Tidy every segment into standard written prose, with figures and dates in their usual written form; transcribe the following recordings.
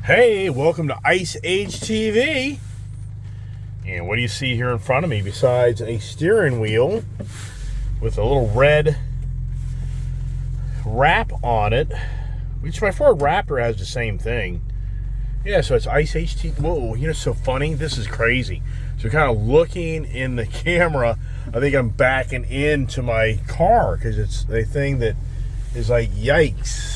Hey, welcome to Ice Age TV. And what do you see here in front of me besides a steering wheel with a little red wrap on it, which my Ford Raptor has the same thing. Yeah, so it's Ice Age TV. Whoa, you know, it's so funny. This is crazy. So kind of looking in the camera, I think I'm backing into my car because it's a thing that is like, yikes.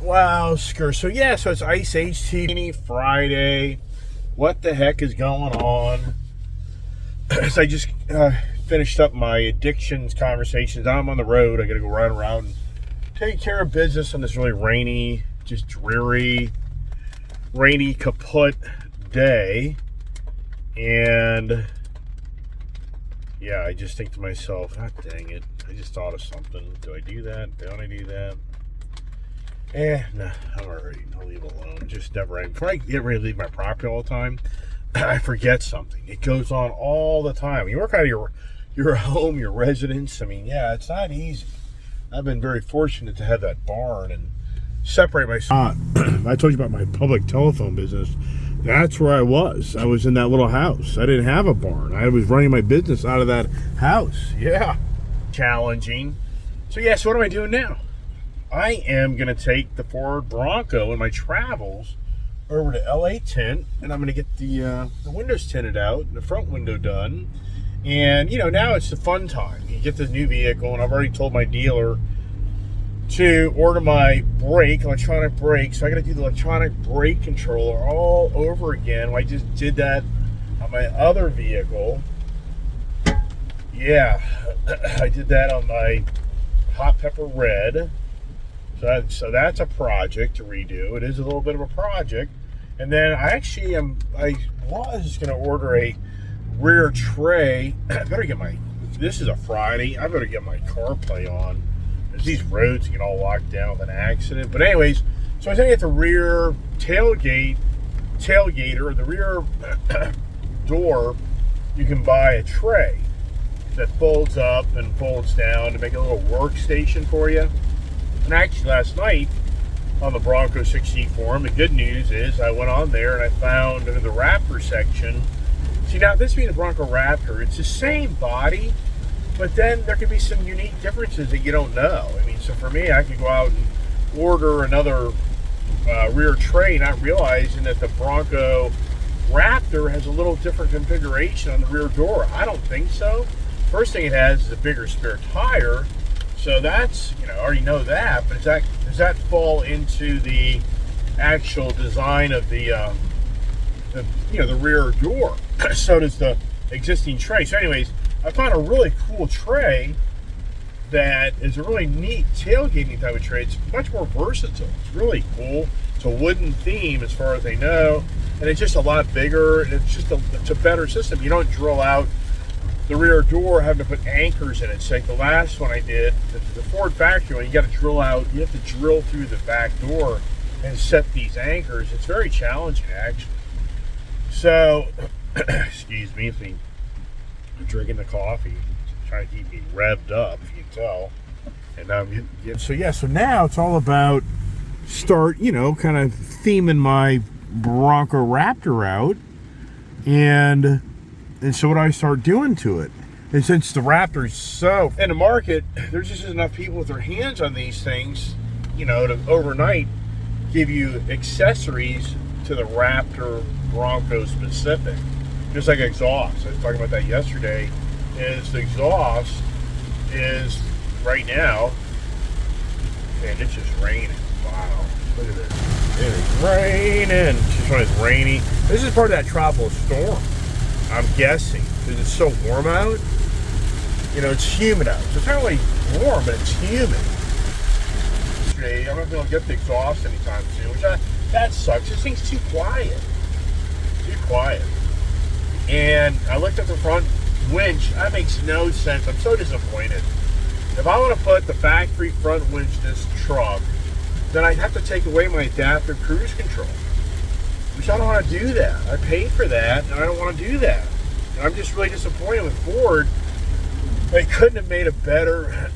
Wow, screw. So yeah, so it's Ice Age TV Friday. What the heck is going on? So I just finished up my addictions conversations. I'm on the road. I got to go run around and take care of business on this really rainy, just dreary, rainy, kaput day. And yeah, I just think to myself, God dang it. I just thought of something. Do I do that? Don't I do that? Nah, I'm already, I'll leave it alone. Just never end. Before I get ready to leave my property all the time, I forget something. It goes on all the time. You work out of your home, your residence. I mean, yeah, it's not easy. I've been very fortunate to have that barn and separate myself. I told you about my public telephone business. That's where I was. I was in that little house. I didn't have a barn. I was running my business out of that house. Yeah. Challenging. So yeah, so what am I doing now? I am going to take the Ford Bronco in my travels over to LA tint, and I'm going to get the windows tinted out and the front window done. And, you know, now it's the fun time. You get this new vehicle, and I've already told my dealer to order my electronic brake. So I got to do the electronic brake controller all over again. I just did that on my other vehicle. Yeah, I did that on my Hot Pepper Red. So that's a project to redo. It is a little bit of a project. And then I was going to order a rear tray. This is a Friday. I better get my CarPlay on. There's these roads get all locked down with an accident. But anyways, so I was going to get the rear tailgater, the rear door. You can buy a tray that folds up and folds down to make a little workstation for you. And actually last night on the Bronco 60 forum, the good news is I went on there and I found in the Raptor section. See, now this being a Bronco Raptor, it's the same body, but then there could be some unique differences that you don't know. I mean, so for me, I could go out and order another rear tray, not realizing that the Bronco Raptor has a little different configuration on the rear door. I don't think so. First thing it has is a bigger spare tire. So that's, I already know that, but does that fall into the actual design of the rear door? So does the existing tray. So anyways, I found a really cool tray that is a really neat tailgating type of tray. It's much more versatile. It's really cool. It's a wooden theme as far as I know, and it's just a lot bigger, and it's a better system. You don't drill out the rear door, having to put anchors in it. So like the last one I did, the Ford factory one, you have to drill through the back door and set these anchors. It's very challenging, actually. So, excuse me, if I'm drinking the coffee, trying to keep me revved up, if you can tell. And so now it's all about kind of theming my Bronco Raptor out, and so what do I start doing to it? And since the Raptor is so in the market, there's just enough people with their hands on these things, to overnight give you accessories to the Raptor Bronco specific. Just like exhaust. I was talking about that yesterday. The exhaust is right now, and it's just raining. Wow. Look at this. It is raining. Just when it's rainy. This is part of that tropical storm, I'm guessing, because it's so warm out. It's humid out. So it's not really warm, but it's humid. Yesterday, I'm not going to get the exhaust anytime soon, which that sucks. This thing's too quiet. Too quiet. And I looked at the front winch. That makes no sense. I'm so disappointed. If I want to put the factory front winch in this truck, then I'd have to take away my adaptive cruise control. Which I don't want to do that. I paid for that, and I don't want to do that. And I'm just really disappointed with Ford. They couldn't have made a better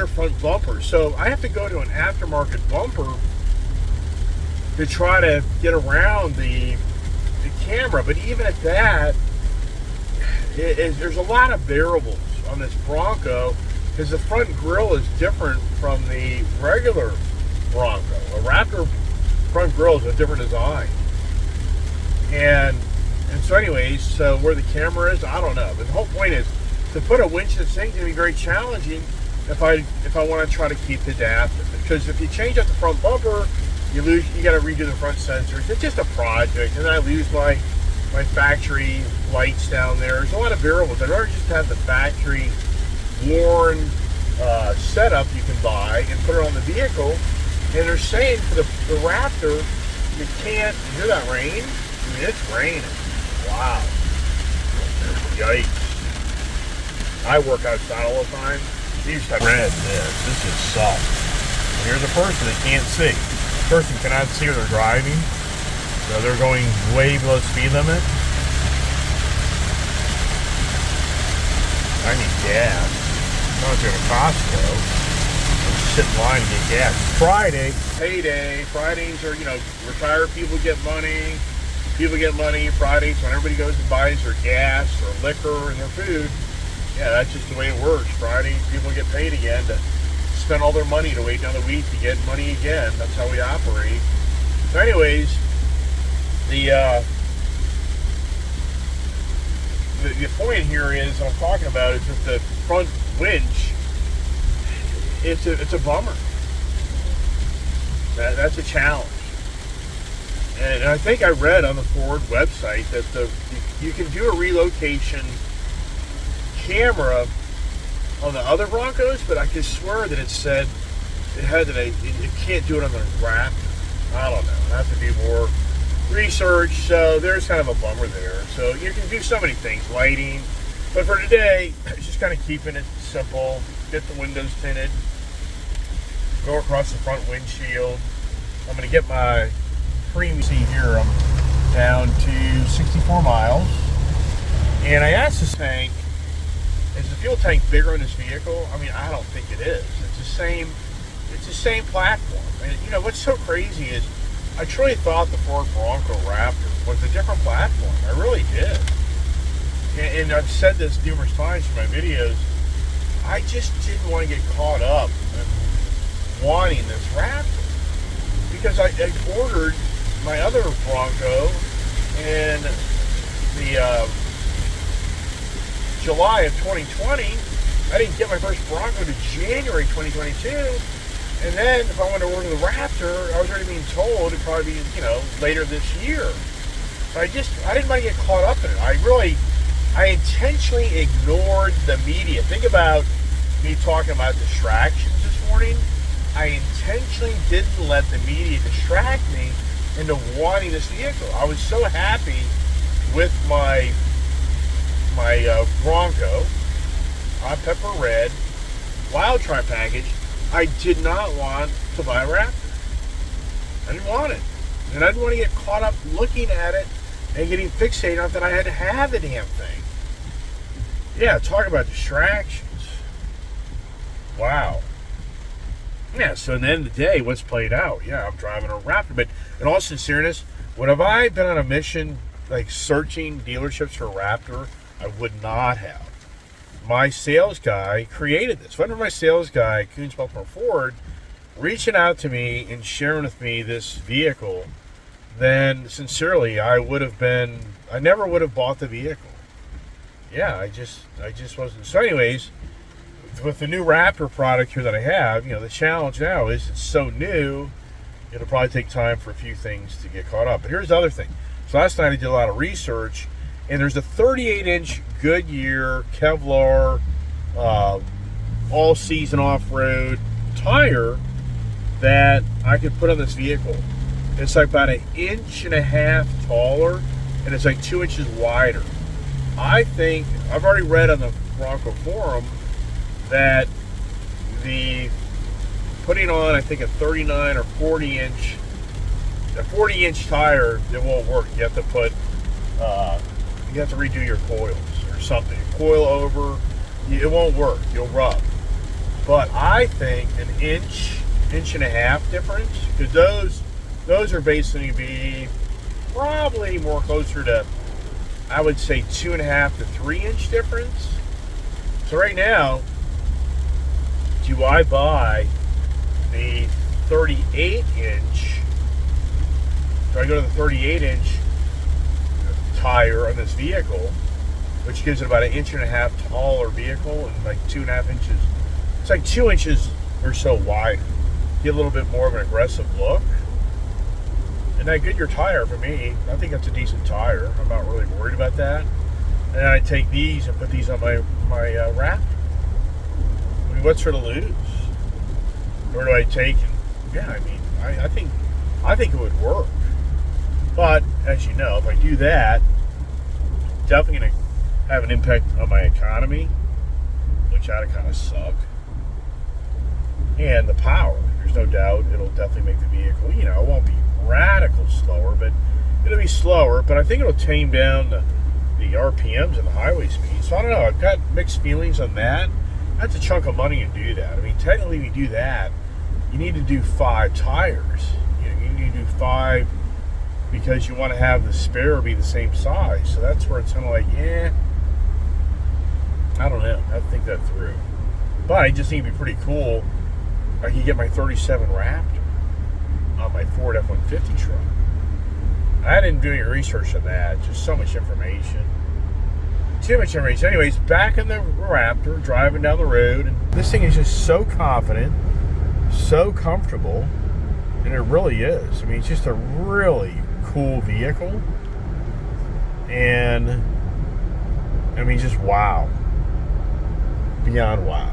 front bumper. So I have to go to an aftermarket bumper to try to get around the camera. But even at that, there's a lot of variables on this Bronco because the front grille is different from the regular Bronco. A Raptor front grille is a different design. And so anyways, so where the camera is, I don't know. But the whole point is to put a winch in this thing is going to be very challenging if I want to try to keep it adaptive. Because if you change out the front bumper, you got to redo the front sensors. It's just a project, and I lose my factory lights down there. There's a lot of variables. I'd rather just have the factory worn setup you can buy and put it on the vehicle. And they're saying for the Raptor, you can't. You hear that rain? I mean, it's raining. Wow. Yikes. I work outside all the time. These type red. This is soft. Here's a person that can't see. The person cannot see where they're driving. So they're going way below speed limit. I need gas. I'm going to Costco. I'm just sit in line to get gas. Friday, payday. Fridays are, retired people get money. People get money Fridays when everybody goes and buys their gas or liquor and their food. Yeah, that's just the way it works. Friday, people get paid again to spend all their money to wait another week to get money again. That's how we operate. So anyways, the point here is, I'm talking about, is that the front winch, it's a bummer. That's a challenge. And I think I read on the Ford website that you can do a relocation camera on the other Broncos, but I could swear that it said it can't do it on the Raptor. I don't know. I have to do more research. So there's kind of a bummer there. So you can do so many things, lighting. But for today, it's just kind of keeping it simple. Get the windows tinted. Go across the front windshield. I'm going to get my premium. See here, I'm down to 64 miles. And I asked this tank, is the fuel tank bigger in this vehicle? I mean, I don't think it is. It's the same platform. And what's so crazy is I truly thought the Ford Bronco Raptor was a different platform. I really did. And I've said this numerous times in my videos. I just didn't want to get caught up in wanting this Raptor. Because I ordered my other Bronco in the July of 2020. I didn't get my first Bronco to January 2022. And then if I wanted to order the Raptor, I was already being told it'd probably be, later this year. So I didn't want to get caught up in it. I intentionally ignored the media. Think about me talking about distractions this morning. I intentionally didn't let the media distract me into wanting this vehicle. I was so happy with my Bronco, hot pepper red, wild tri package. I did not want to buy a Raptor. I didn't want it. And I didn't want to get caught up looking at it and getting fixated on that I had to have the damn thing. Yeah, talk about distractions. Wow. Yeah, so at the end of the day, what's played out? Yeah, I'm driving a Raptor. But in all sincereness, would have I been on a mission like searching dealerships for a Raptor? I would not have. My sales guy created this. Whenever my sales guy, Coons Baltimore Ford, reaching out to me and sharing with me this vehicle, then sincerely, I never would have bought the vehicle. Yeah, I just wasn't. So anyways, with the new Raptor product here that I have, the challenge now is it's so new, it'll probably take time for a few things to get caught up. But here's the other thing. So last night I did a lot of research, and there's a 38-inch Goodyear Kevlar all-season off-road tire that I could put on this vehicle. It's like about 1.5 inches taller, and it's like 2 inches wider. I think, I've already read on the Bronco forum that the putting on, I think, a 39 or 40-inch tire, it won't work. You have to put, you have to redo your coils or something. Coil over, it won't work. You'll rub. But I think 1.5 inches difference, because those are basically be probably more closer to, I would say, 2.5 to 3 inch difference. So right now, do I buy the 38 inch? Do I go to the 38 inch tire on this vehicle, which gives it about 1.5 inch taller vehicle and like 2.5 inches? It's like 2 inches or so wide. Get a little bit more of an aggressive look. And that Goodyear tire, for me, I think that's a decent tire. I'm not really worried about that. And I take these and put these on my Raptor. I mean, what's for to lose? Or do I take and, yeah, I mean, I think it would work. But as you know, if I do that, definitely going to have an impact on my economy, which ought to kind of suck. And the power, there's no doubt it'll definitely make the vehicle, you know, it won't be radical slower, but it'll be slower. But I think it'll tame down the RPMs and the highway speed. So I don't know, I've got mixed feelings on that. That's a chunk of money to do that. I mean, technically, if you do that, you need to do 5 tires. You know, you need to do 5 because you want to have the spare be the same size. So that's where it's kind of like, I don't know. I have to think that through. But I just think it'd be pretty cool. I could get my 37 Raptor on my Ford F-150 truck. I didn't do any research on that. Just so much information. Too much information. Anyways, back in the Raptor, driving down the road. And this thing is just so confident, so comfortable. And it really is. I mean, it's just a really cool vehicle. And, I mean, just wow. Beyond wow.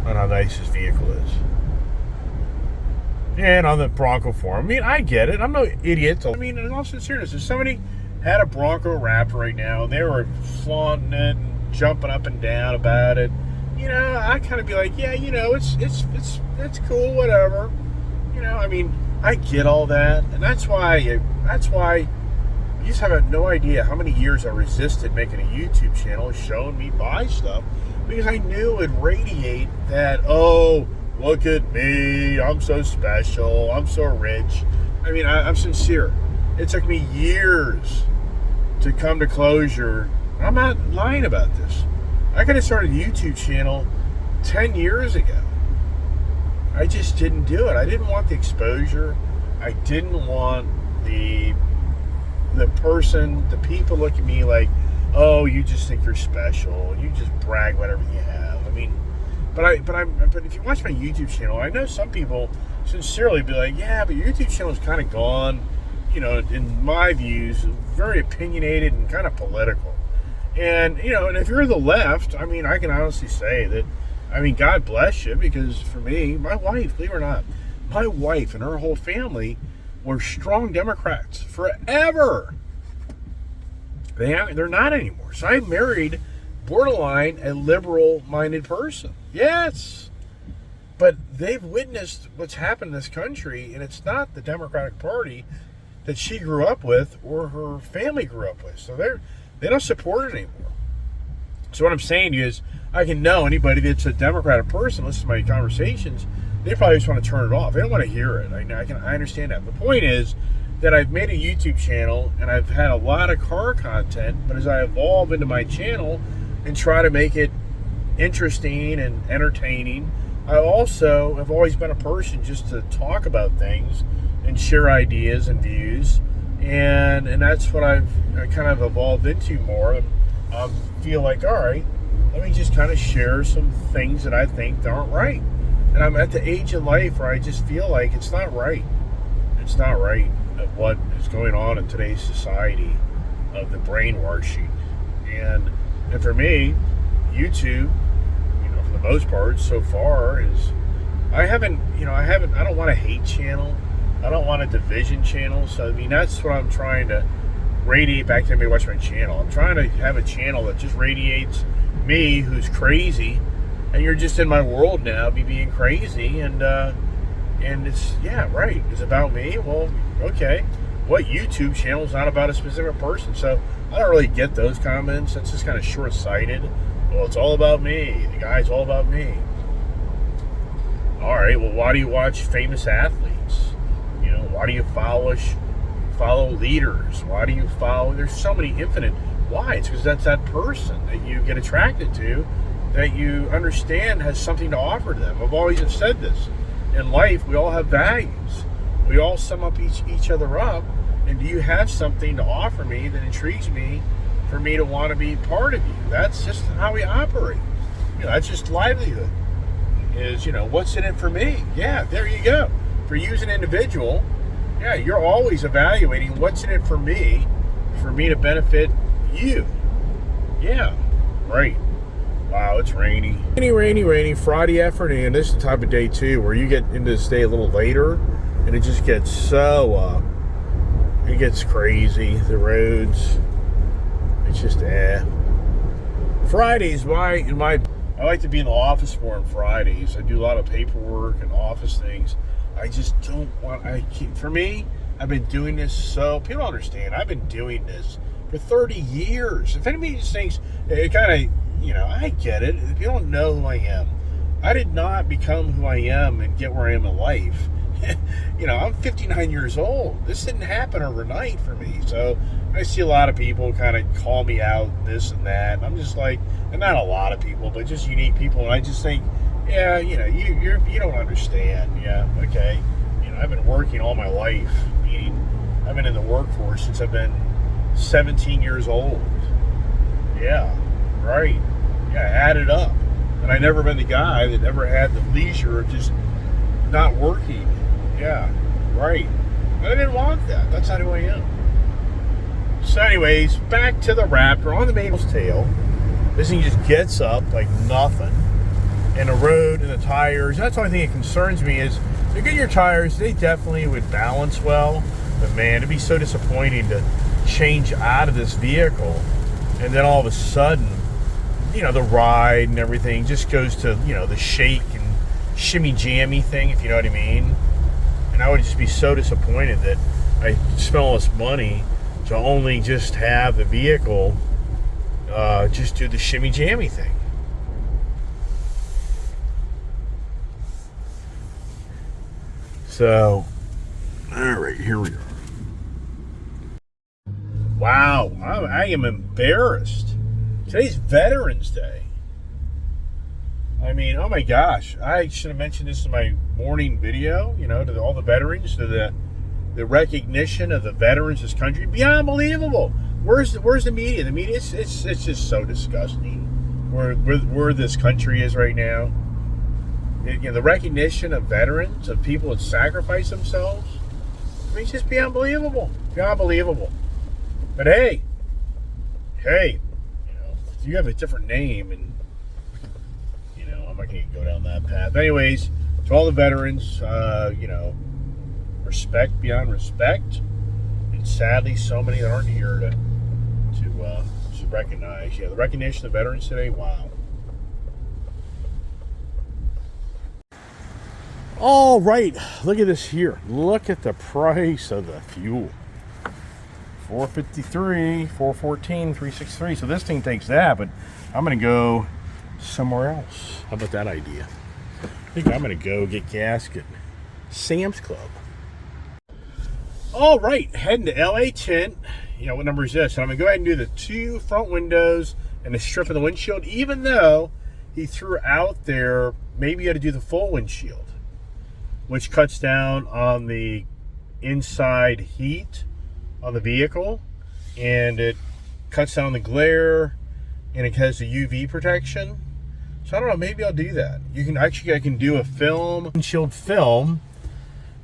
On how nice this vehicle is. And on the Bronco forum, I mean, I get it. I'm no idiot. I mean, in all sincereness, if somebody had a Bronco Raptor right now and they were flaunting it and jumping up and down about it, you know, I kind of be like, yeah, you know, it's cool, whatever. You know, I mean, I get all that, and that's why you just have no idea how many years I resisted making a YouTube channel showing me buy stuff, because I knew it would radiate that, oh, look at me, I'm so special, I'm so rich. I mean, I'm sincere. It took me years to come to closure. I'm not lying about this. I could have started a YouTube channel 10 years ago. I just didn't do it. I didn't want the exposure. I didn't want the people look at me like, oh, you just think you're special. You just brag about everything you have. I mean, but if you watch my YouTube channel, I know some people sincerely be like, yeah, but your YouTube channel is kind of gone, you know, in my views, very opinionated and kind of political. And, you know, and if you're the left, I mean, I can honestly say that, I mean, God bless you, because for me, my wife, believe it or not, my wife and her whole family were strong Democrats forever. They're not anymore. So I married borderline a liberal-minded person. Yes. But they've witnessed what's happened in this country, and it's not the Democratic Party that she grew up with or her family grew up with. So they don't support it anymore. So what I'm saying to you is, I can know anybody that's a Democratic person, listen to my conversations, they probably just want to turn it off. They don't want to hear it. I understand that. The point is that I've made a YouTube channel and I've had a lot of car content, but as I evolve into my channel and try to make it interesting and entertaining, I also have always been a person just to talk about things and share ideas and views, and that's what I kind of evolved into more. Feel like, all right, let me just kind of share some things that I think aren't right. And I'm at the age in life where I just feel like it's not right. It's not right of what is going on in today's society, of the brainwashing. And for me, YouTube, you know, for the most part so far, is I don't want a hate channel. I don't want a division channel. So I mean, that's what I'm trying to radiate back to everybody watching my channel. I'm trying to have a channel that just radiates me, who's crazy, and you're just in my world now, me being crazy, and it's, yeah, right, it's about me. Well, okay, what YouTube channel is not about a specific person? So I don't really get those comments. That's just kind of short-sighted. Well, it's all about me. The guy's all about me. All right, well, why do you watch famous athletes? You know, do you follow leaders? Why do you follow? There's so many infinite why. It's because that's that person that you get attracted to, that you understand has something to offer to them. I've always have said this. In life, we all have values. We all sum up each other up. And do you have something to offer me that intrigues me for me to want to be part of you? That's just how we operate. That's just livelihood. Is, what's in it for me? Yeah, there you go. For you as an individual, yeah, you're always evaluating what's in it for me to benefit you. Yeah, right. Wow, it's rainy. Rainy Friday afternoon. This is the type of day, too, where you get into this day a little later, and it just gets so, it gets crazy. The roads, it's just, Fridays, I like to be in the office more on Fridays. I do a lot of paperwork and office things. I just don't want, for me, I've been doing this so, people understand, I've been doing this for 30 years. If anybody just thinks, it kind of, I get it. If you don't know who I am, I did not become who I am and get where I am in life. I'm 59 years old. This didn't happen overnight for me. So I see a lot of people kind of call me out, this and that. And I'm just like, and not a lot of people, but just unique people. And I just think, yeah, you don't understand. Yeah, okay. I've been working all my life. Meaning, I've been in the workforce since I've been 17 years old. Yeah, right. Yeah, add it up. And I never been the guy that ever had the leisure of just not working. Yeah, right. I didn't want that. That's not who I am. So anyways, back to the Raptor on the Mabel's tail. This thing just gets up like nothing. And the road and the tires, that's the only thing that concerns me is the Goodyear tires, they definitely would balance well. But man, it'd be so disappointing to change out of this vehicle. And then all of a sudden, the ride and everything just goes to, the shake and shimmy jammy thing, if you know what I mean. And I would just be so disappointed that I spent all this money to only just have the vehicle just do the shimmy jammy thing. So, all right, here we are. Wow, I am embarrassed. Today's Veterans Day. I mean, oh my gosh, I should have mentioned this in my morning video, to all the veterans, to the recognition of the veterans of this country. Beyond unbelievable. Where's the media? The media, it's just so disgusting where this country is right now. The recognition of veterans, of people that sacrifice themselves, it's just beyond unbelievable. Beyond unbelievable. But hey, if you have a different name, and I'm not going to go down that path. Anyways, to all the veterans, respect beyond respect, and sadly, so many that aren't here to recognize. Yeah, the recognition of veterans today. Wow. All right, look at this here. Look at the price of the fuel. $4.53, $4.14, $3.63. So this thing takes that, but I'm going to go somewhere else. How about that idea? I think I'm going to go get gas at Sam's Club. All right, heading to LA Tint. What number is this? And I'm going to go ahead and do the 2 front windows and the strip of the windshield, even though he threw out there, maybe you got to do the full windshield, which cuts down on the inside heat on the vehicle, and it cuts down the glare, and it has the UV protection. So I don't know, maybe I'll do that. I can do a windshield film,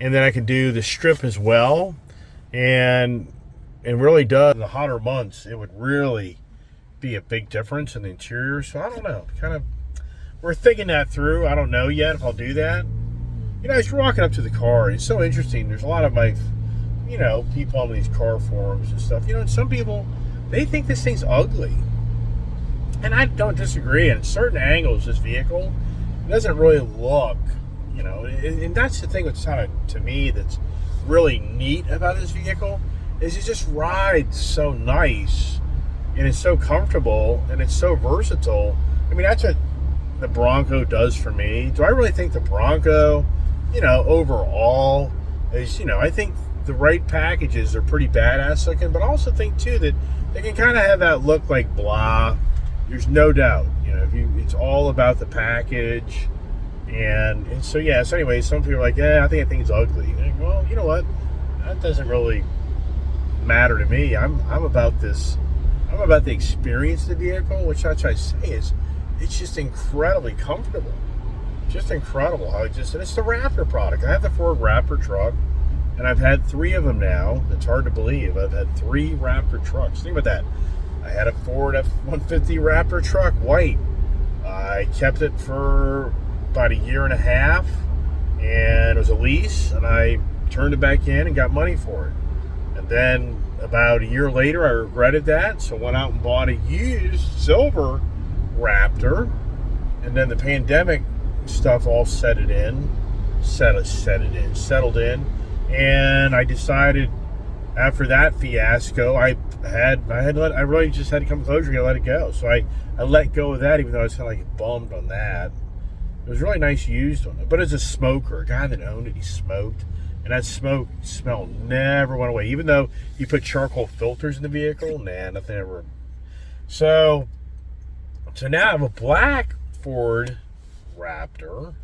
and then I can do the strip as well. And it really does, in the hotter months, it would really be a big difference in the interior. So I don't know, we're thinking that through. I don't know yet if I'll do that. As you're walking up to the car, it's so interesting. There's a lot of my, people on these car forums and stuff. And some people, they think this thing's ugly. And I don't disagree. At certain angles, this vehicle doesn't really look, and that's the thing that's kind of, to me, that's really neat about this vehicle, is it just rides so nice, and it's so comfortable, and it's so versatile. I mean, that's what the Bronco does for me. Do I really think the Bronco, overall is, I think the right packages are pretty badass looking, but I also think too that they can kind of have that look like blah. There's no doubt, it's all about the package, and so yeah. So anyway, some people are like, I think it's ugly. Like, well, you know what? That doesn't really matter to me. I'm about this. I'm about the experience of the vehicle, which that's what I say is, it's just incredibly comfortable. Just incredible how and it's the Raptor product. I have the Ford Raptor truck, and I've had 3 of them now. It's hard to believe. I've had 3 Raptor trucks. Think about that. I had a Ford F-150 Raptor truck, white. I kept it for about a year and a half, and it was a lease, and I turned it back in and got money for it. And then about a year later, I regretted that, so went out and bought a used silver Raptor, and then the pandemic stuff all settled in, and I decided after that fiasco, I really just had to come closure and let it go. So I let go of that, even though I was kind of like bummed on that. It was really nice used on it, but as a smoker, a guy that owned it, he smoked, and that smoke smell never went away. Even though you put charcoal filters in the vehicle, nothing ever. So now I have a black Ford Raptor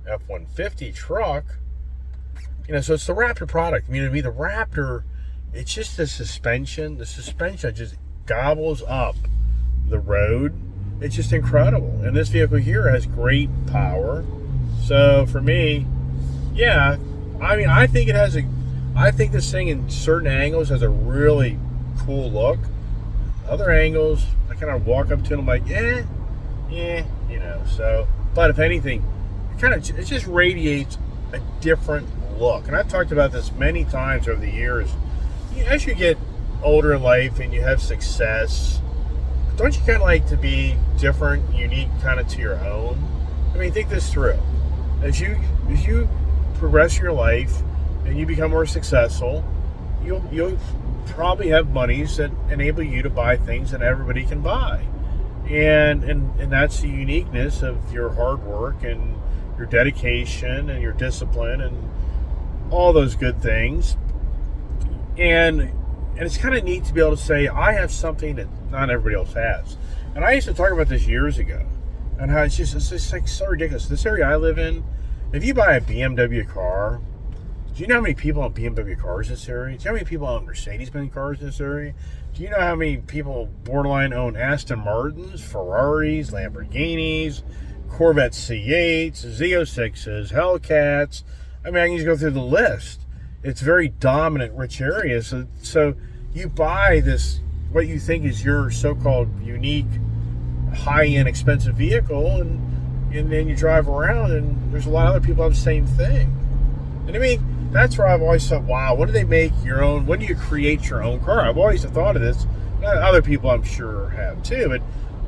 F-150 truck. So it's the Raptor product. To me, the Raptor, it's just the suspension. The suspension just gobbles up the road. It's just incredible. And this vehicle here has great power. So for me, yeah, I think this thing in certain angles has a really cool look. Other angles, I kind of walk up to it, I'm like, so, but if anything, it just radiates a different look. And I've talked about this many times over the years. As you get older in life and you have success, don't you kind of like to be different, unique, kind of to your own? Think this through. As you progress your life and you become more successful, you'll probably have monies that enable you to buy things that everybody can buy, and that's the uniqueness of your hard work and your dedication and your discipline and all those good things. And it's kind of neat to be able to say, I have something that not everybody else has. And I used to talk about this years ago, and how it's just like so ridiculous. This area I live in, if you buy a BMW car, do you know how many people own BMW cars in this area? Do you know how many people own Mercedes-Benz cars in this area? Do you know how many people borderline own Aston Martins, Ferraris, Lamborghinis, Corvette C8s, Z06s, Hellcats? I can just go through the list. It's very dominant, rich area. So you buy this, what you think is your so-called unique, high-end, expensive vehicle, and then you drive around, and there's a lot of other people have the same thing. And that's where I've always thought, wow, when do they make your own? When do you create your own car? I've always thought of this. Other people, I'm sure, have too. But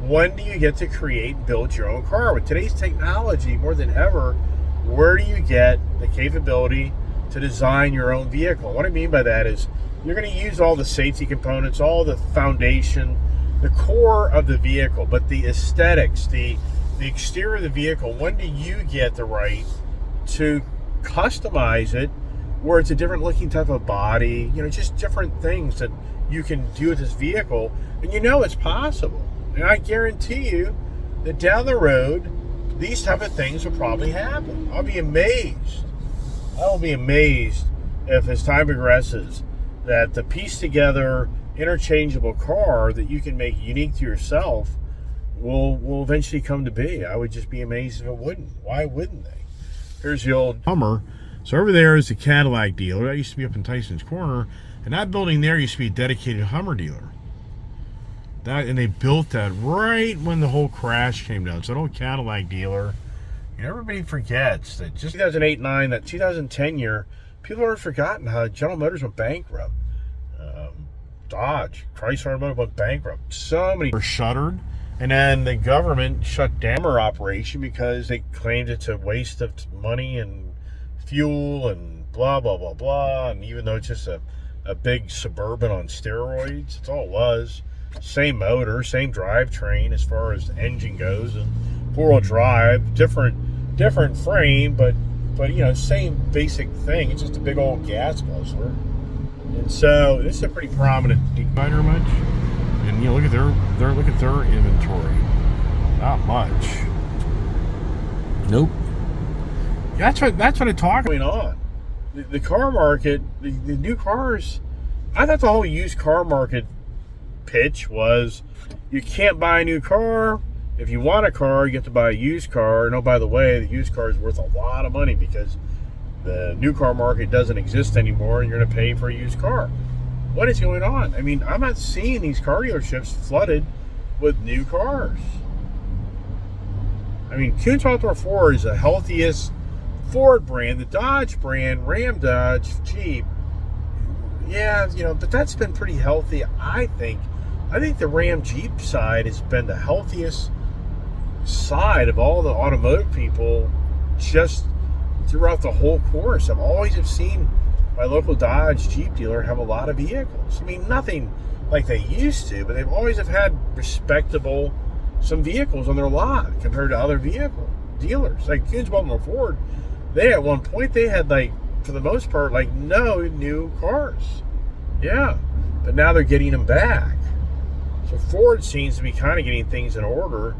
when do you get to create and build your own car? With today's technology, more than ever, where do you get the capability to design your own vehicle? What I mean by that is you're going to use all the safety components, all the foundation, the core of the vehicle, but the aesthetics, the exterior of the vehicle, when do you get the right to customize it where it's a different looking type of body, just different things that you can do with this vehicle, and it's possible. And I guarantee you that down the road, these type of things will probably happen. I'll be amazed if, as time progresses, that the piece together interchangeable car that you can make unique to yourself will eventually come to be. I would just be amazed if it wouldn't. Why wouldn't they? Here's the old Hummer. So over there is the Cadillac dealer. That used to be up in Tyson's Corner, and that building there used to be a dedicated Hummer dealer. And they built that right when the whole crash came down. So an old Cadillac dealer. Everybody forgets that just 2008-9, that 2010 year, people have forgotten how General Motors went bankrupt. Dodge, Chrysler Automotive went bankrupt. So many were shuttered, and then the government shut down their operation because they claimed it's a waste of money and fuel and blah, blah, blah, blah. And even though it's just a big Suburban on steroids, that's all it was. Same motor, same drivetrain as far as the engine goes, and four-wheel drive, different frame, but But, same basic thing. It's just a big old gas guzzler. And so this is a pretty prominent rider much. And look at their inventory. Not much. Nope. That's what I talk going on. The car market, the new cars. I thought the whole used car market pitch was you can't buy a new car. If you want a car, you have to buy a used car. And oh, by the way, the used car is worth a lot of money because the new car market doesn't exist anymore, and you're going to pay for a used car. What is going on? I mean, I'm not seeing these car dealerships flooded with new cars. I mean, Kuhn's Outdoor Ford is the healthiest Ford brand, the Dodge brand, Ram, Dodge, Jeep. Yeah, but that's been pretty healthy, I think. I think the Ram Jeep side has been the healthiest side of all the automotive people just throughout the whole course. I've always have seen my local Dodge Jeep dealer have a lot of vehicles. I mean, nothing like they used to, but they've always have had respectable some vehicles on their lot compared to other vehicle dealers. Like Kuhn's Baltimore Ford, they at one point they had for the most part no new cars. Yeah, but now they're getting them back. So Ford seems to be kind of getting things in order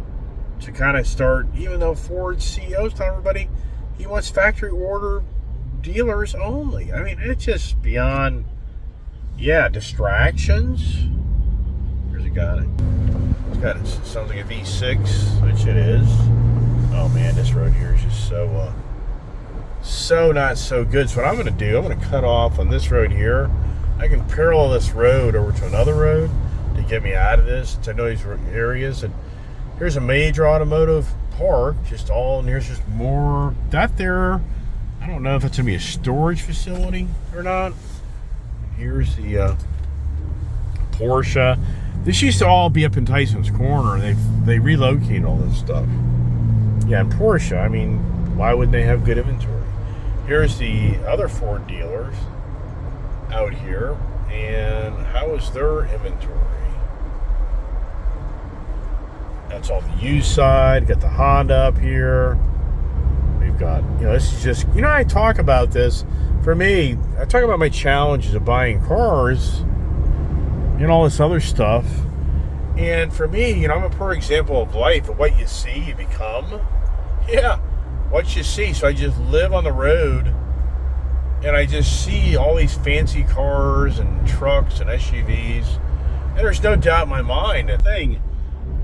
to kind of start, even though Ford's CEO's telling everybody he wants factory order dealers only. I mean, it's just beyond, distractions. Here's a guy. It sounds like a V6, which it is. Oh man, this road here is just so not so good. So what I'm going to do, I'm going to cut off on this road here. I can parallel this road over to another road to get me out of this, since I know these areas. And here's a major automotive park, and here's just more. That there, I don't know if it's going to be a storage facility or not. Here's the Porsche. This used to all be up in Tyson's Corner. They relocated all this stuff. Yeah, and Porsche, I mean, why wouldn't they have good inventory? Here's the other Ford dealers out here, and how is their inventory? That's all the used side. Got the Honda up here. We've got, this is just, I talk about this. For me, I talk about my challenges of buying cars and all this other stuff. And for me, I'm a poor example of life. Of what you see, you become. Yeah, what you see. So I just live on the road, and I just see all these fancy cars and trucks and SUVs. And there's no doubt in my mind, the thing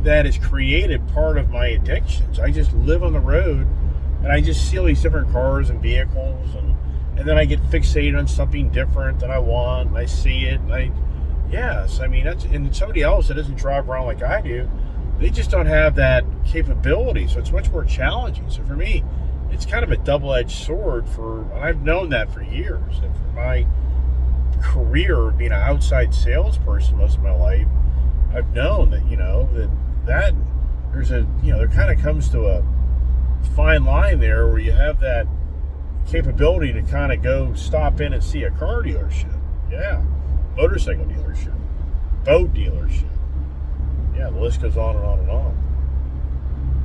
that has created part of my addictions. I just live on the road, and I just see all these different cars and vehicles, and then I get fixated on something different that I want, and I see it, and and somebody else that doesn't drive around like I do, they just don't have that capability, so it's much more challenging. So for me, it's kind of a double-edged sword, and I've known that for years. And for my career, being an outside salesperson most of my life, I've known that, that there's there kind of comes to a fine line there where you have that capability to kind of go stop in and see a car dealership. Yeah. Motorcycle dealership. Boat dealership. Yeah, the list goes on and on and on.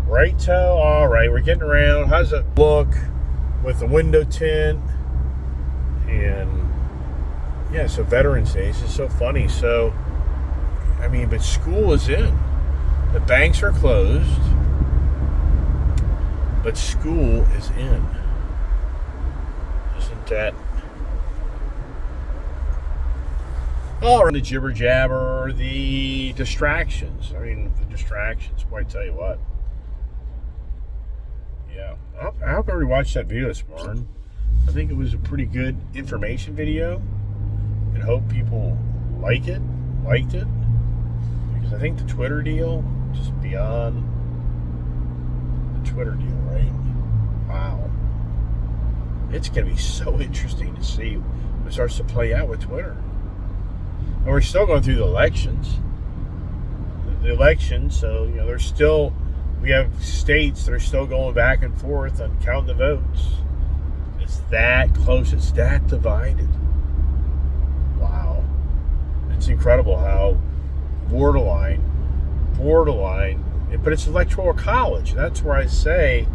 Right toe, all right, we're getting around. How's it look with the window tint? And yeah, so Veterans Day, it's just so funny. So, but school is in. The banks are closed, but school is in. Isn't that? Oh, the jibber jabber, the distractions. The distractions. Boy, I tell you what. Yeah, I hope everybody watched that video this morning. I think it was a pretty good information video, and hope people liked it, because I think the Twitter deal, just beyond the Twitter deal, right? Wow. It's going to be so interesting to see what starts to play out with Twitter. And we're still going through the elections. So, there's still, we have states that are still going back and forth on counting the votes. It's that close. It's that divided. Wow. It's incredible how borderline, but it's electoral college. That's where I say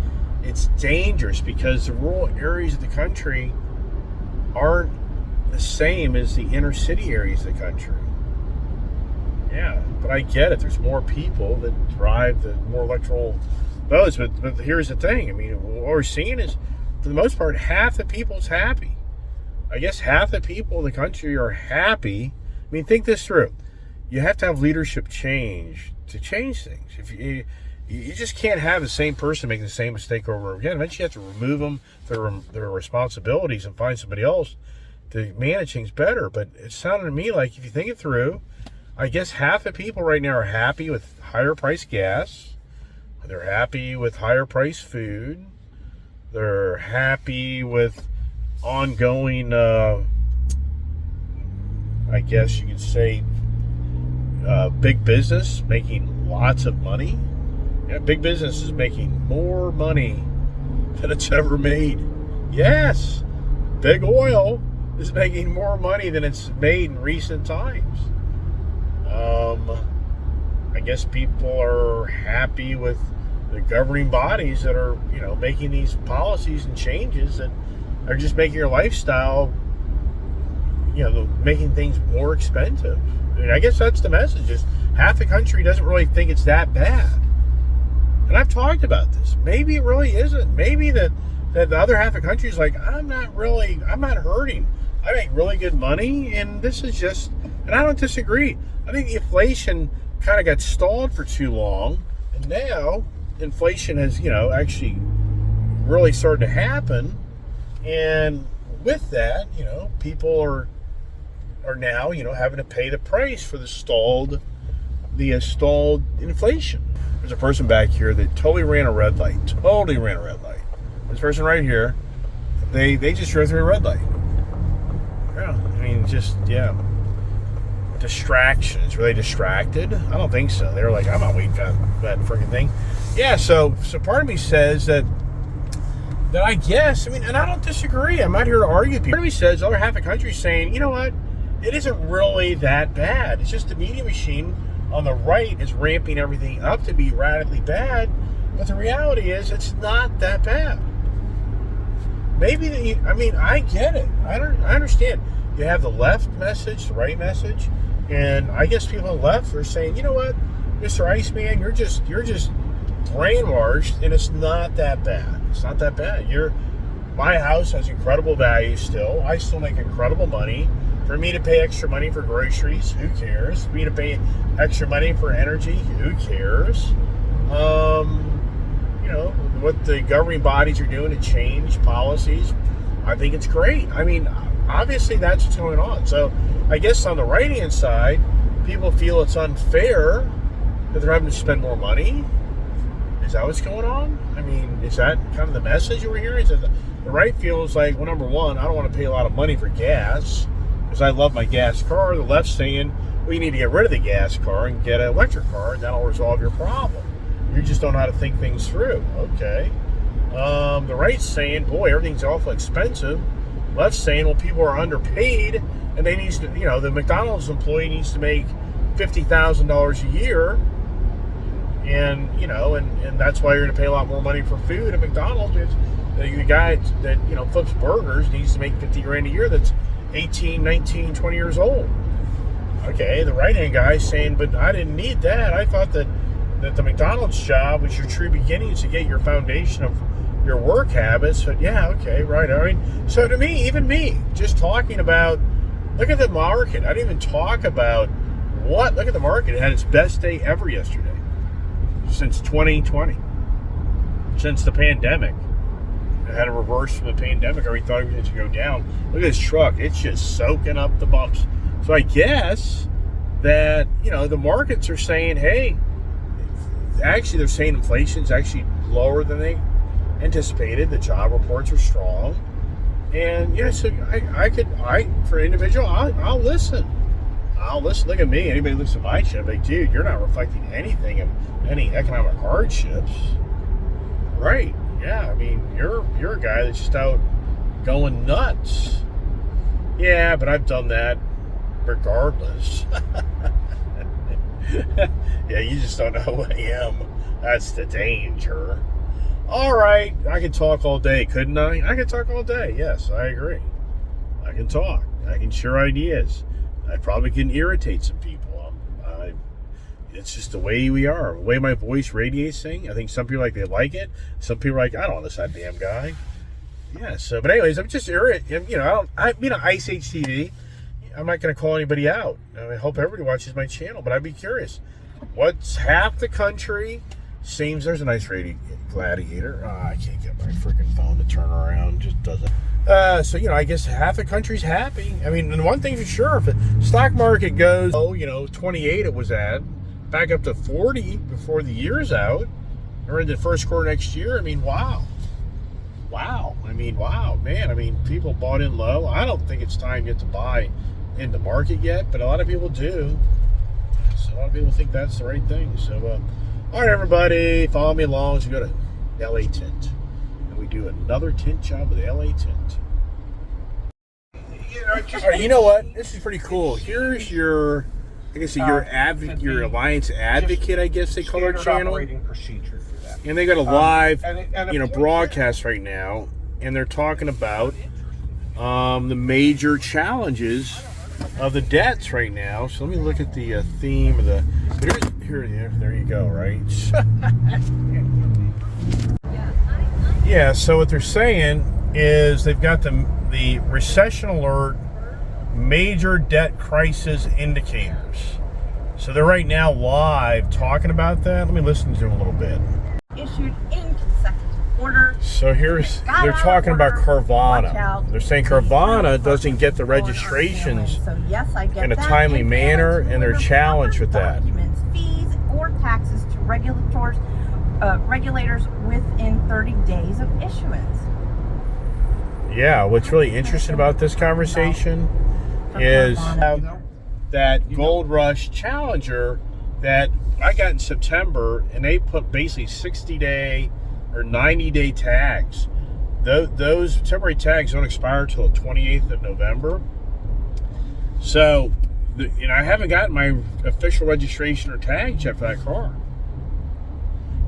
it's dangerous because the rural areas of the country aren't the same as the inner city areas of the country. Yeah, but I get it. There's more people that drive the more electoral votes. But here's the thing. I mean, what we're seeing is, for the most part, half the people's happy. I guess half the people in the country are happy. I mean, think this through. You have to have leadership change to change things. If you just can't have the same person making the same mistake over and over again. Eventually, you have to remove them their responsibilities and find somebody else to manage things better. But it sounded to me like, if you think it through, I guess half the people right now are happy with higher priced gas. They're happy with higher priced food. They're happy with ongoing, I guess you could say, big business making lots of money. Yeah, big business is making more money than it's ever made. Yes, big oil is making more money than it's made in recent times. I guess people are happy with the governing bodies that are, making these policies and changes that are just making your lifestyle, making things more expensive. I mean, I guess that's the message. Is half the country doesn't really think it's that bad. And I've talked about this. Maybe it really isn't. Maybe that the other half of the country is like, I'm not hurting. I make really good money, and this is just, and I don't disagree. I think the inflation kind of got stalled for too long, and now inflation has, actually really started to happen. And with that, people are now, having to pay the price for the stalled inflation. There's a person back here that totally ran a red light. This person right here, they just drove through a red light. Yeah, I mean, distraction. It's really distracted. I don't think so. They were like, I'm not waiting for that freaking thing. Yeah, so part of me says that I guess, and I don't disagree. I'm not here to argue with people. Part of me says the other half of the country is saying, you know what? It isn't really that bad. It's just the media machine on the right is ramping everything up to be radically bad. But the reality is, it's not that bad. Maybe, I get it. I understand. You have the left message, the right message, and I guess people on the left are saying, you know what, Mr. Iceman, you're just brainwashed, and it's not that bad. It's not that bad. My house has incredible value still. I still make incredible money. For me to pay extra money for groceries, who cares? For me to pay extra money for energy, who cares? What the governing bodies are doing to change policies, I think it's great. Obviously that's what's going on. So I guess on the right-hand side, people feel it's unfair that they're having to spend more money. Is that what's going on? Is that kind of the message we're hearing? The right feels like, well, number one, I don't want to pay a lot of money for gas because I love my gas car. The left's saying, well, you need to get rid of the gas car and get an electric car, and that'll resolve your problem. You just don't know how to think things through. Okay. The right's saying, boy, everything's awful expensive. Left's saying, well, people are underpaid, and they need to, the McDonald's employee needs to make $50,000 a year, and and that's why you're going to pay a lot more money for food at McDonald's. The guy that flips burgers needs to make $50,000 a year. That's 18, 19, 20 years old. Okay, the right-hand guy's saying, but I didn't need that. I thought that the McDonald's job was your true beginnings to get your foundation of your work habits. But yeah, okay, right. So to me, even me, just talking about, look at the market. I didn't even talk about look at the market. It had its best day ever yesterday since 2020, since the pandemic. It had a reverse from the pandemic. I thought it was going to go down. Look at this truck. It's just soaking up the bumps. So I guess that, the markets are saying, hey, actually they're saying inflation's actually lower than they anticipated. The job reports are strong. And, so for an individual, I'll listen. Look at me. Anybody looks at my shit, like, dude, you're not reflecting anything of any economic hardships. Right. Yeah, you're a guy that's just out going nuts. Yeah, but I've done that regardless. Yeah, you just don't know who I am. That's the danger. All right, I could talk all day, couldn't I? I could talk all day. Yes, I agree. I can talk. I can share ideas. I probably can irritate some people. It's just the way we are, the way my voice radiates thing. I think some people they like it. Some people are like, I don't listen to that damn guy. Yeah. So, but anyways, I'm just irritated. You know, Ice HTV. I'm not going to call anybody out. I hope everybody watches my channel, but I'd be curious. What's half the country seems there's a nice gladiator. I can't get my freaking phone to turn around. Just doesn't. So, you know, I guess half the country's happy. I mean, and one thing for sure, if the stock market goes, 28 it was at, back up to 40 before the year's out, or in the first quarter next year, I mean, wow. Wow. I mean, wow, man. I mean, people bought in low. I don't think it's time yet to buy in the market yet, but a lot of people do. So a lot of people think that's the right thing. So, all right, everybody, follow me along as we go to LA Tint. And we do another tint job with LA Tint. All right, you know what? This is pretty cool. Here's your... I guess your Alliance Advocate, I guess they call our channel. Procedure for that. And they got a live, broadcast right now, and they're talking about the major challenges of the debts right now. So let me look at the theme of the. There you go. Right. Yeah. So what they're saying is they've got the recession alert. Major debt crisis indicators. So they're right now live talking about that. Let me listen to them a little bit. Issued in consecutive order. So they're talking about Carvana. They're saying Carvana doesn't get the registrations in a timely manner, and they're challenged with that. Fees or taxes to regulators within 30 days of issuance. Yeah, what's really interesting about this conversation is that Gold Rush Challenger that I got in September, and they put basically 60-day or 90-day tags. Those temporary tags don't expire until the 28th of November. So, I haven't gotten my official registration or tag yet for that car.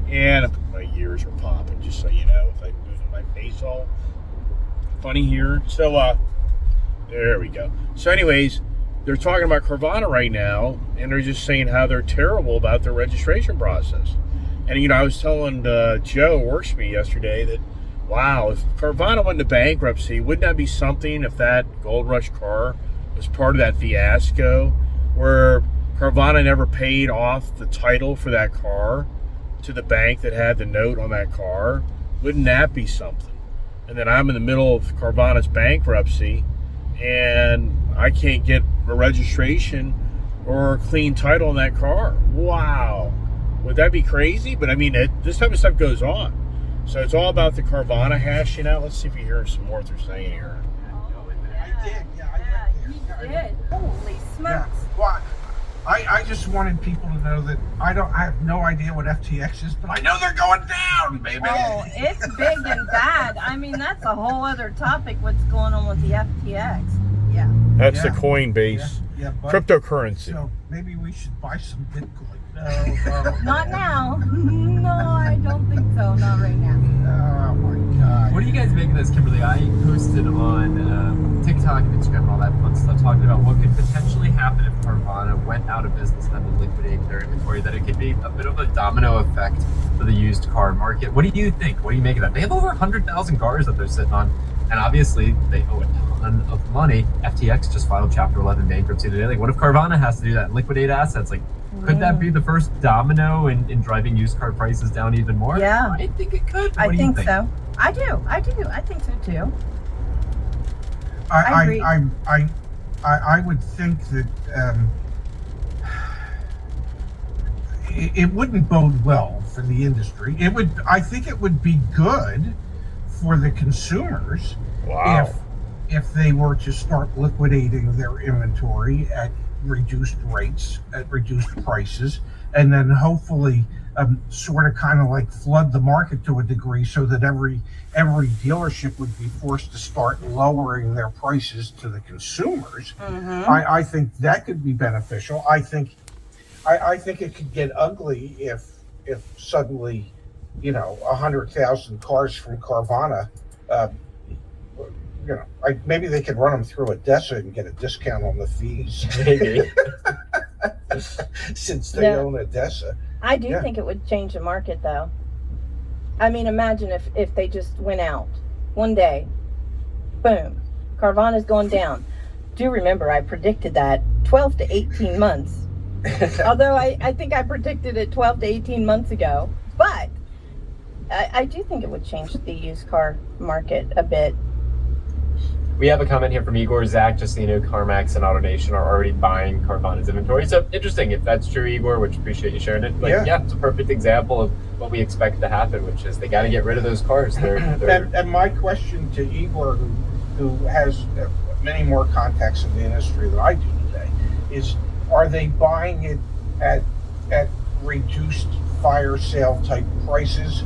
And my ears are popping, just so you know, if I'm moving my face all funny here. So, there we go. So anyways, they're talking about Carvana right now, and they're just saying how they're terrible about their registration process. And, I was telling Joe, who works for me yesterday, that, wow, if Carvana went into bankruptcy, wouldn't that be something if that Gold Rush car was part of that fiasco where Carvana never paid off the title for that car to the bank that had the note on that car? Wouldn't that be something? And then I'm in the middle of Carvana's bankruptcy, and I can't get a registration or a clean title on that car. Wow. Would that be crazy? But I mean, this type of stuff goes on. So it's all about the Carvana hashing out. Let's see if you hear some more what they're saying here. I did, yeah, You did. Holy smokes. Well, I just wanted people to know that I have no idea what FTX is, but I know they're going down, baby. Oh, it's big and bad. I mean, that's a whole other topic, what's going on with the FTX. Yeah. That's the Coinbase cryptocurrency. So maybe we should buy some Bitcoin. No. Not now. No, I don't think so. Not right now. Oh my God. What do you guys make of this, Kimberly? I posted on TikTok and Instagram and all that fun stuff talking about what could potentially happen if Carvana went out of business and had to liquidate their inventory, that it could be a bit of a domino effect for the used car market. What do you think? What do you make of that? They have over 100,000 cars that they're sitting on, and obviously they owe a ton of money. FTX just filed Chapter 11 bankruptcy today. Like, what if Carvana has to do that and liquidate assets? Like, could that be the first domino in driving used car prices down even more? Yeah. I think it could. I think so. I do. I think so too. I agree. I would think that it wouldn't bode well for the industry. I think it would be good for the consumers. Wow. If they were to start liquidating their inventory at reduced rates, at reduced prices, and then hopefully sort of kind of like flood the market to a degree so that every dealership would be forced to start lowering their prices to the consumers. Mm-hmm. I think that could be beneficial. I think it could get ugly if suddenly 100,000 cars from Carvana, maybe they could run them through Odessa and get a discount on the fees. Maybe. Since they own Odessa. I do think it would change the market, though. I mean, imagine if they just went out one day, boom, Carvana's going down. Do remember, I predicted that 12 to 18 months. Although I think I predicted it 12 to 18 months ago. But I do think it would change the used car market a bit. We have a comment here from Igor. Zach, just so you know, CarMax and AutoNation are already buying Carvana's inventory. So interesting if that's true, Igor, which appreciate you sharing it. But yeah, it's a perfect example of what we expect to happen, which is they got to get rid of those cars. And my question to Igor, who has many more contacts in the industry than I do today, is are they buying it at reduced fire sale type prices,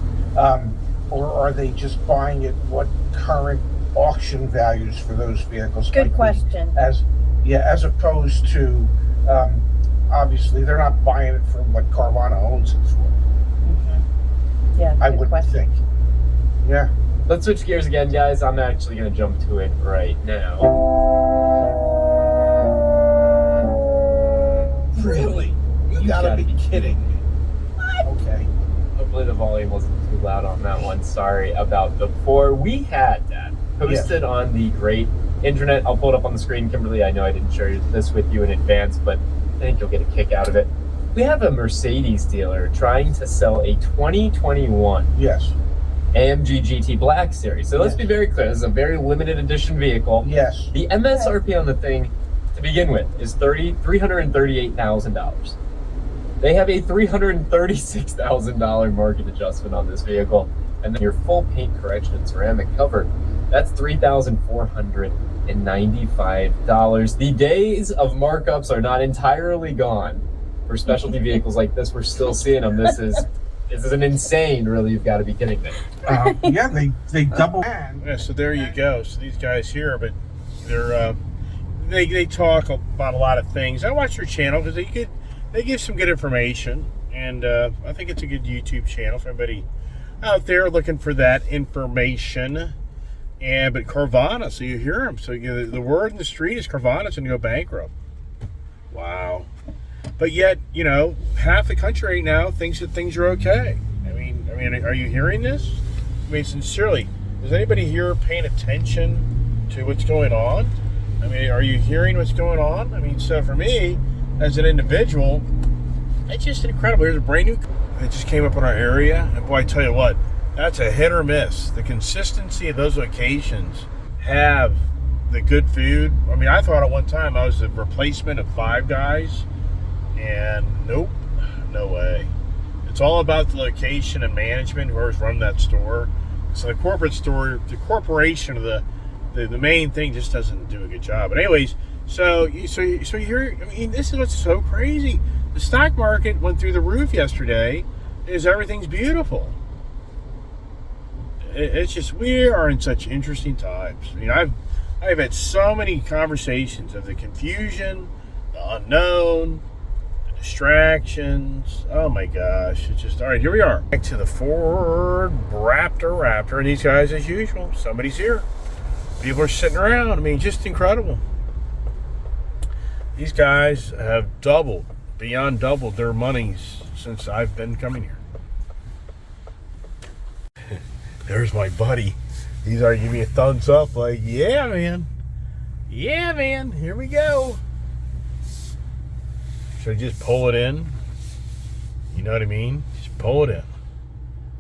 or are they just buying it what current auction values for those vehicles? Good question. As opposed to obviously they're not buying it from what Carvana owns it for. Mm-hmm. Yeah, I would think. Yeah. Let's switch gears again, guys. I'm actually going to jump to it right now. Really? You gotta be kidding me. Okay. Hopefully the volume wasn't too loud on that one. Sorry about before. We had that posted on the great internet. I'll pull it up on the screen. Kimberly, I know I didn't share this with you in advance, but I think you'll get a kick out of it. We have a Mercedes dealer trying to sell a 2021 AMG GT Black Series. So let's be very clear. This is a very limited edition vehicle. Yes. The MSRP on the thing, to begin with, is $338,000. They have a $336,000 market adjustment on this vehicle. And then your full paint correction and ceramic cover, that's $3,495. The days of markups are not entirely gone. For specialty vehicles like this, we're still seeing them. This is an insane, really. You've got to be kidding me. They double. Yeah, so there you go. So these guys here, but they're they talk about a lot of things. I watch their channel because they give some good information, and I think it's a good YouTube channel for anybody out there looking for that information. But Carvana, so you hear them. So the word in the street is Carvana's going to go bankrupt. Wow. But yet, half the country right now thinks that things are okay. I mean, are you hearing this? I mean, sincerely, is anybody here paying attention to what's going on? I mean, are you hearing what's going on? I mean, so for me, as an individual, it's just incredible. There's a brand new that just came up in our area, and boy, I tell you what, that's a hit or miss. The consistency of those locations have the good food. I mean, I thought at one time I was the replacement of Five Guys, and nope, no way. It's all about the location and management, whoever's running that store. So the corporate store, the corporation of the main thing just doesn't do a good job. But anyways, so you hear, I mean, this is what's so crazy. The stock market went through the roof yesterday. Everything's beautiful. It's just, we are in such interesting times. I mean, I've had so many conversations of the confusion, the unknown, the distractions. Oh my gosh. It's just, all right, here we are. Back to the Ford Raptor. And these guys, as usual, somebody's here. People are sitting around. I mean, just incredible. These guys have beyond doubled their monies since I've been coming here. There's my buddy. He's already giving me a thumbs up, like, yeah, man. Yeah, man. Here we go. Should I just pull it in? You know what I mean? Just pull it in.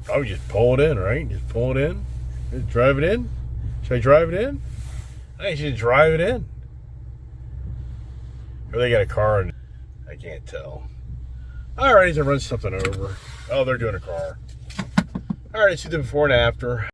Probably just pull it in, right? Just pull it in. Just drive it in. Should I drive it in? I should drive it in. Or they got a car and I can't tell. All right, to run something over. Oh, they're doing a car. All right, let's see the before and after.